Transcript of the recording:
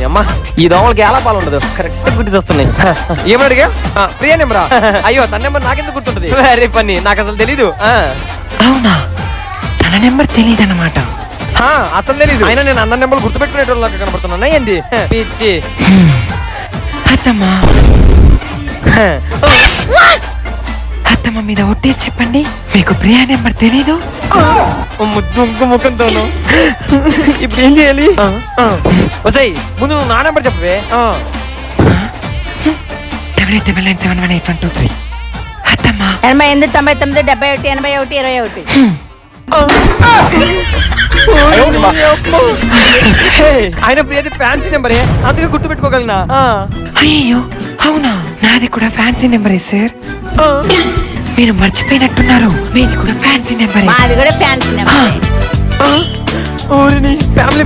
అమ్మా ఈ దోమలకి ఎలా పాలు ఉండదు, కరెక్ట్ గుర్తు వస్తున్నాయి. ఏమని అడిగా? ప్రియా నెంబరా? అయ్యో తన నెంబర్ నాకెందుకు గుర్తుంటది? వెరీ ఫన్నీ, నాకు అసలు తెలీదు. అవునా, తన నెంబర్ తెలియదు అన్నమాట. అసలు తెలీదు. అయినా నేను అన్న నెంబర్ గుర్తుపెట్టుకునేటోళ్ళకి కనపడుతున్నా ఏంది పిచ్చి. అత్తమ్మా అత్తమ్మ మీద ఒట్టేసి చెప్పండి, మీకు ప్రియా నెంబర్ తెలీదు. ముద్దు ముఖంతోను ఇప్పుడు ఏం చేయాలి? వసాయి ముందు నువ్వు నా నెంబర్ చెప్పవే. 7879911823. అత్తమ్మా 88 99 71 81 21. ఆయన ప్రియది ఫ్యాన్సీ నెంబరే, అందుకే గుర్తు పెట్టుకోగలనా? అయ్యో అవునా, నాది కూడా ఫ్యాన్సీ నెంబరే సార్. మీరు మర్చిపోయినట్టున్నారు, మీది కూడా ఫ్యాన్సీ నెంబరే. మాది కూడా ఫ్యాన్సీ నెంబర్. ఫ్యామిలీ